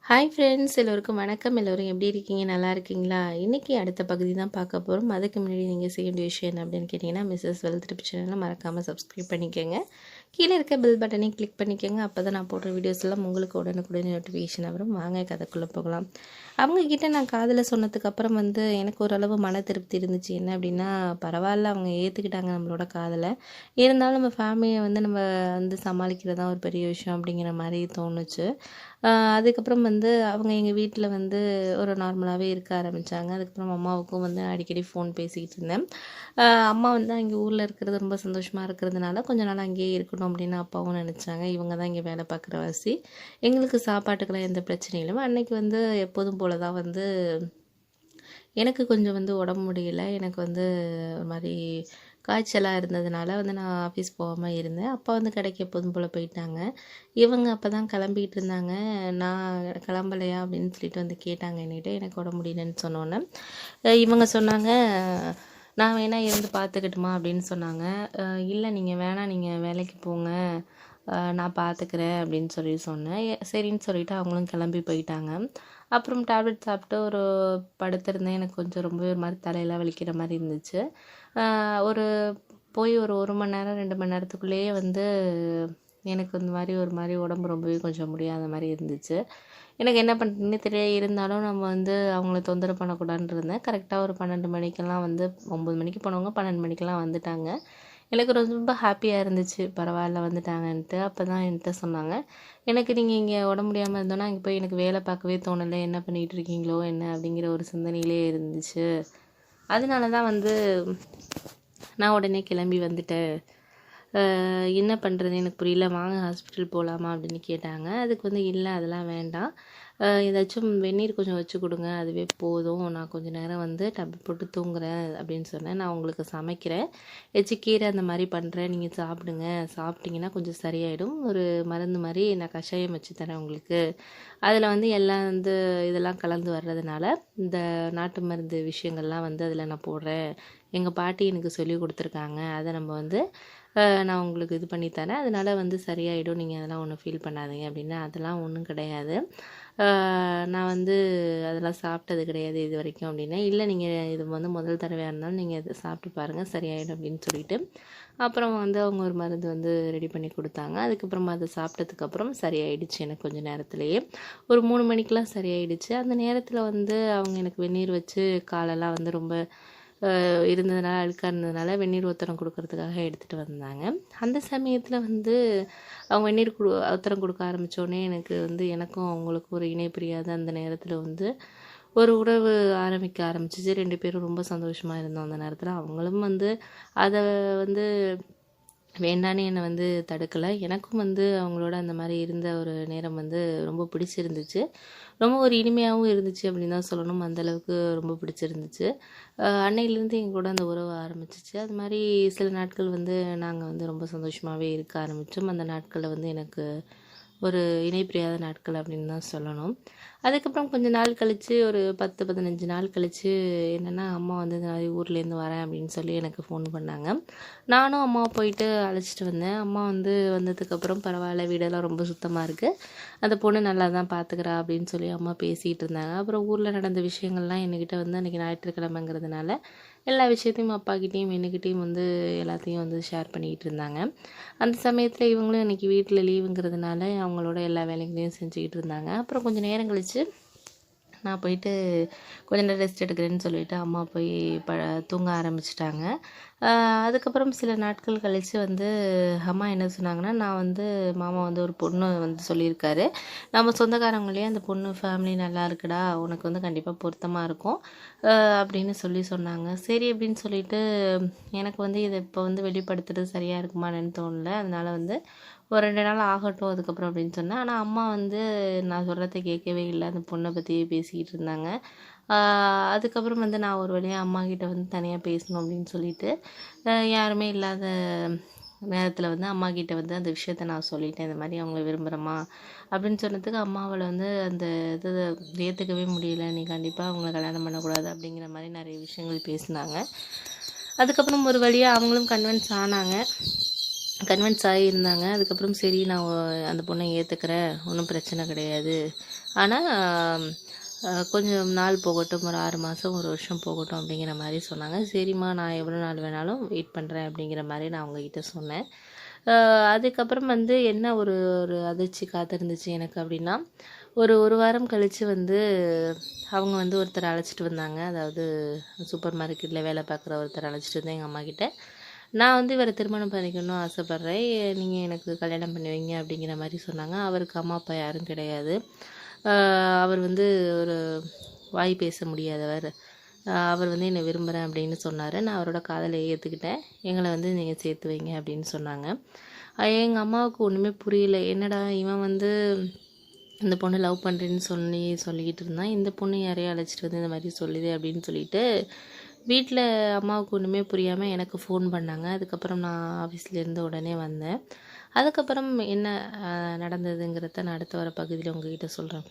Hi friends, எல்லோருக்கும் வணக்கம். எல்லோரும் எப்படி இருக்கீங்க? நல்லா இருக்கீங்களா? இன்றைக்கி அடுத்த பகுதி தான் பார்க்க போகிறோம். அதுக்கு முன்னாடி நீங்கள் செய்ய வேண்டிய விஷயம் என்ன அப்படின்னு கேட்டிங்கன்னா, மிஸ்ஸஸ் வெல்த் டிப் சேனலை மறக்காமல் சப்ஸ்கிரைப் பண்ணிக்கோங்க. கீழே இருக்க பெல் பட்டனையும் கிளிக் பண்ணிக்கோங்க. அப்போ தான் நான் போடுற வீடியோஸ் எல்லாம் உங்களுக்கு உடனுக்குடன் நோட்டிஃபிகேஷன் வரும். வாங்க கதைக்குள்ளே போகலாம். அவங்கக்கிட்ட நான் காதில் சொன்னதுக்கப்புறம் எனக்கு ஓரளவு மன திருப்தி இருந்துச்சு. என்ன அப்படின்னா, பரவாயில்ல, அவங்க ஏற்றுக்கிட்டாங்க நம்மளோட காதலை. இருந்தாலும் நம்ம ஃபேமிலியை நம்ம சமாளிக்கிறது தான் ஒரு பெரிய விஷயம் அப்படிங்கிற மாதிரி தோணுச்சு. அதுக்கப்புறம் அவங்க எங்கள் வீட்டில் ஒரு நார்மலாகவே இருக்க ஆரம்பித்தாங்க. அதுக்கப்புறம் அம்மாவுக்கும் அடிக்கடி ஃபோன் பேசிக்கிட்டு இருந்தேன். அம்மா அங்கே ஊரில் இருக்கிறது ரொம்ப சந்தோஷமாக இருக்கிறதுனால கொஞ்ச நாள் அங்கேயே இருக்கணும் அப்படின்னு அப்பாவும் நினச்சாங்க. இவங்க தான் இங்கே வேலை பார்க்குற வாசி. எங்களுக்கு சாப்பாட்டுக்கெல்லாம் எந்த பிரச்சனையும் இல்லை. அன்னைக்கு எப்போதும் போல தான் எனக்கு கொஞ்சம் உடம்பு முடியல. எனக்கு ஒரு மாதிரி காய்ச்சலாக இருந்ததுனால நான் ஆஃபீஸ் போகாமல் இருந்தேன். அப்பா கடைக்கு எப்போதும் போல் போயிட்டாங்க. இவங்க அப்போ தான் கிளம்பிகிட்டு இருந்தாங்க. நான் கிளம்பலையா அப்படின்னு சொல்லிட்டு கேட்டாங்க என்கிட்ட. எனக்கு உடம்பு முடியலன்னு சொன்னோன்னே இவங்க சொன்னாங்க, நான் வேணால் இருந்து பார்த்துக்கட்டுமா அப்படின்னு சொன்னாங்க. இல்லை, நீங்கள் வேணாம், நீங்கள் வேலைக்கு போங்க, நான் பார்த்துக்கிறேன் அப்படின்னு சொன்னேன். சரின்னு சொல்லிவிட்டு அவங்களும் கிளம்பி போயிட்டாங்க. அப்புறம் டேப்லெட் சாப்பிட்டு ஒரு படுத்திருந்தேன். எனக்கு கொஞ்சம் ரொம்பவே ஒரு மாதிரி தலையெல்லாம் வலிக்கிற மாதிரி இருந்துச்சு. ஒரு போய் ஒரு 1 மணி நேரம் 2 மணி நேரத்துக்குள்ளேயே எனக்கு இந்த மாதிரி ஒரு மாதிரி உடம்பு ரொம்பவே கொஞ்சம் முடியாத மாதிரி இருந்துச்சு. எனக்கு என்ன பண்ணுறதுன்னு தெரியல. இருந்தாலும் நம்ம அவங்கள தொந்தரவு பண்ணக்கூடாதுன்னு இருந்தேன். கரெக்டாக ஒரு 12 மணிக்கெல்லாம் 9 மணிக்கு போனவங்க 12 மணிக்கெல்லாம் வந்துட்டாங்க. எனக்கு ரொம்ப ஹாப்பியாக இருந்துச்சு, பரவாயில்ல வந்துட்டாங்கன்ட்டு. அப்போ தான் என்கிட்ட சொன்னாங்க, எனக்கு நீங்கள் இங்கே உடம்பு முடியாமல் இருந்தோன்னா அங்கே போய் எனக்கு வேலை பார்க்கவே தோணலை, என்ன பண்ணிகிட்டு இருக்கீங்களோ என்ன அப்படிங்கிற ஒரு சிந்தனையிலே இருந்துச்சு. அதனால தான் நான் உடனே கிளம்பி வந்துட்டேன். என்ன பண்ணுறது எனக்கு புரியல, வாங்க ஹாஸ்பிட்டல் போகலாமா அப்படின்னு கேட்டாங்க. அதுக்கு இல்லை, அதெல்லாம் வேண்டாம், ஏதாச்சும் வெந்நீர் கொஞ்சம் வச்சு கொடுங்க, அதுவே போதும், நான் கொஞ்சம் நேரம் டேப்லெட் போட்டு தூங்குறேன் அப்படின்னு சொன்னேன். நான் உங்களுக்கு சமைக்கிறேன், கீரை அந்த மாதிரி பண்ணுறேன், நீங்கள் சாப்பிடுங்க, சாப்பிட்டிங்கன்னா கொஞ்சம் சரியாயிடும், ஒரு மருந்து மாதிரி நான் கஷாயம் வச்சு தரேன் உங்களுக்கு, அதில் எல்லாம் இதெல்லாம் கலந்து வர்றதுனால இந்த நாட்டு மருந்து விஷயங்கள்லாம் அதில் நான் போடுறேன், எங்கள் பாட்டி எனக்கு சொல்லி கொடுத்துருக்காங்க, அதை நம்ம நான் உங்களுக்கு இது பண்ணி தரேன், அதனால் சரியாயிடும், நீங்கள் அதெல்லாம் ஒன்றும் ஃபீல் பண்ணாதீங்க அப்படின்னு. அதெல்லாம் ஒன்றும் கிடையாது, நான் அதெல்லாம் சாப்பிட்டது கிடையாது இது வரைக்கும் அப்படின்னா. இல்லை, நீங்கள் இது முதல் தடவையாக இருந்தாலும் நீங்கள் இதை சாப்பிட்டு பாருங்கள், சரியாயிடும் அப்படின்னு சொல்லிட்டு அப்புறம் அவங்க ஒரு மருந்து ரெடி பண்ணி கொடுத்தாங்க. அதுக்கப்புறமா அதை சாப்பிட்டதுக்கப்புறம் சரியாயிடுச்சு. எனக்கு கொஞ்சம் நேரத்துலேயே ஒரு 3 மணிக்கெலாம் சரியாயிடுச்சு. அந்த நேரத்தில் அவங்க எனக்கு வெந்நீர் வச்சு காலெல்லாம் ரொம்ப இருந்ததுனால, அழுக்காக இருந்ததுனால வெந்நீர் ஒத்தடம் கொடுக்கறதுக்காக எடுத்துகிட்டு வந்தாங்க. அந்த சமயத்தில் அவங்க வெந்நீர் ஒத்தடம் கொடுக்க ஆரம்பித்தோடனே எனக்கு எனக்கும் அவங்களுக்கும் ஒரு இணை பிரியாத அந்த நேரத்தில் ஒரு உறவு ஆரம்பிக்க ஆரம்பிச்சிச்சு. 2 பேரும் ரொம்ப சந்தோஷமாக இருந்தோம் அந்த நேரத்தில். அவங்களும் அதை வேண்டான்னு என்னை தடுக்கலை. எனக்கும் அவங்களோட அந்த மாதிரி இருந்த ஒரு நேரம் ரொம்ப பிடிச்சிருந்துச்சு. ரொம்ப ஒரு இனிமையாகவும் இருந்துச்சு அப்படின்னு தான் சொல்லணும். அந்தளவுக்கு ரொம்ப பிடிச்சிருந்துச்சு. அன்னையிலேருந்து எங்கள் கூட அந்த உறவு ஆரம்பிச்சிச்சு. அது மாதிரி சில நாட்கள் நாங்கள் ரொம்ப சந்தோஷமாகவே இருக்க ஆரம்பித்தோம். அந்த நாட்களில் எனக்கு ஒரு இணைப்பிரியாத நாட்கள் அப்படின்னு தான் சொல்லணும். அதுக்கப்புறம் கொஞ்சம் நாள் கழித்து, ஒரு 10-15 நாள் கழித்து என்னென்னா, அம்மா இந்த மாதிரி ஊர்லேருந்து வரேன் அப்படின்னு சொல்லி எனக்கு ஃபோன் பண்ணாங்க. நானும் அம்மாவை போயிட்டு அழைச்சிட்டு வந்தேன். அம்மா வந்ததுக்கப்புறம் பரவாயில்ல, வீடெல்லாம் ரொம்ப சுத்தமாக இருக்குது, அந்த பொண்ணு நல்லா தான் பார்த்துக்கிறா அப்படின்னு சொல்லி அம்மா பேசிகிட்டு இருந்தாங்க. அப்புறம் ஊரில் நடந்த விஷயங்கள்லாம் என்கிட்ட அன்றைக்கி ஞாயிற்றுக்கிழமைங்கிறதுனால எல்லா விஷயத்தையும் அப்பாக்கிட்டேயும் என்கிட்டையும் எல்லாத்தையும் ஷேர் பண்ணிக்கிட்டு இருந்தாங்க. அந்த சமயத்தில் இவங்களும் இன்றைக்கி வீட்டில் லீவுங்கிறதுனால அவங்களோட எல்லா வேலைகளையும் செஞ்சுக்கிட்டு இருந்தாங்க. அப்புறம் கொஞ்சம் நேரம் கழித்து நான் போயிட்டு கொஞ்ச நேரம் ரெஸ்ட் எடுக்கிறேன்னு சொல்லிவிட்டு அம்மா போய் தூங்க ஆரம்பிச்சிட்டாங்க. அதுக்கப்புறம் சில நாட்கள் கழித்து அம்மா என்ன சொன்னாங்கன்னா, நான் மாமா ஒரு பொண்ணு சொல்லியிருக்காரு, நம்ம சொந்தக்காரங்களே அந்த பொண்ணு ஃபேமிலி நல்லா இருக்குடா, உனக்கு கண்டிப்பாக பொருத்தமாக இருக்கும் அப்படின்னு சொன்னாங்க. சரி அப்படின்னு சொல்லிட்டு எனக்கு இதை இப்போ வெளிப்படுத்துறது சரியாக இருக்குமான்னு தோணலை. அதனால் ஒரு 2 நாள் ஆகட்டும் அதுக்கப்புறம் அப்படின்னு சொன்னேன். ஆனால் அம்மா நான் சொல்கிறத கேட்கவே இல்லை, அந்த பொண்ணை பற்றியே பேசிக்கிட்டு இருந்தாங்க. அதுக்கப்புறம் நான் ஒரு வழியாக அம்மாக்கிட்ட தனியாக பேசணும் அப்படின்னு சொல்லிட்டு யாருமே இல்லாத நேரத்தில் அம்மாக்கிட்ட அந்த விஷயத்த நான் சொல்லிட்டேன். இந்த மாதிரி அவங்கள விரும்புகிறேம்மா அப்படின்னு சொன்னதுக்கு அம்மாவால் அந்த இதை ஏற்றுக்கவே முடியல, நீ கண்டிப்பாக அவங்கள கல்யாணம் பண்ணக்கூடாது அப்படிங்கிற மாதிரி நிறைய விஷயங்கள் பேசினாங்க. அதுக்கப்புறம் ஒரு வழியாக அவங்களும் கன்வின்ஸ் ஆனாங்க. கன்வின்ஸ் ஆகியிருந்தாங்க. அதுக்கப்புறம் சரி நான் அந்த பொண்ணை ஏற்றுக்கிறேன், ஒன்றும் பிரச்சனை கிடையாது. ஆனால் கொஞ்சம் நாள் போகட்டும், ஒரு 6 மாதம் 1 வருஷம் போகட்டும் அப்படிங்கிற மாதிரி சொன்னாங்க. சரிம்மா நான் எவ்வளோ நாள் வேணாலும் வெயிட் பண்ணுறேன் அப்படிங்கிற மாதிரி நான் அவங்கக்கிட்ட சொன்னேன். அதுக்கப்புறம் வந்து என்ன ஒரு ஒரு அதிர்ச்சி காத்திருந்துச்சு எனக்கு அப்படின்னா, ஒரு வாரம் கழித்து வந்து அவங்க வந்து ஒருத்தர் அழைச்சிட்டு வந்தாங்க. அதாவது சூப்பர் மார்க்கெட்டில் வேலை பார்க்குற ஒருத்தர் அழைச்சிட்டு வந்து எங்கள் அம்மாக்கிட்ட, நான் வந்து இவரை திருமணம் பண்ணிக்கணும்னு ஆசைப்பட்றேன், நீங்கள் எனக்கு கல்யாணம் பண்ணி வைங்க அப்படிங்கிற மாதிரி சொன்னாங்க. அவருக்கு அம்மா அப்பா யாரும் கிடையாது. அவர் வந்து ஒரு வாய் பேச முடியாதவர். அவர் வந்து என்னை விரும்புகிறேன் அப்படின்னு சொன்னார். நான் அவரோட காதலை ஏற்றுக்கிட்டேன். எங்களை வந்து நீங்கள் சேர்த்து வைங்க அப்படின்னு சொன்னாங்க. எங்கள் அம்மாவுக்கு ஒன்றுமே புரியல. என்னடா இவன் வந்து இந்த பொண்ணு லவ் பண்ணுறேன்னு சொல்லிக்கிட்டு இருந்தான், இந்த பொண்ணு யாரையும் அழைச்சிட்டு வந்து இந்த மாதிரி சொல்லுது அப்படின்னு சொல்லிட்டு வீட்டில் அம்மாவுக்கு ஒன்றுமே புரியாமல் எனக்கு ஃபோன் பண்ணாங்க. அதுக்கப்புறம் நான் ஆஃபீஸ்லேருந்து உடனே வந்தேன். அதுக்கப்புறம் என்ன நடந்ததுங்கிறத நான் அடுத்த வர பகுதியில் உங்ககிட்ட சொல்கிறேன்.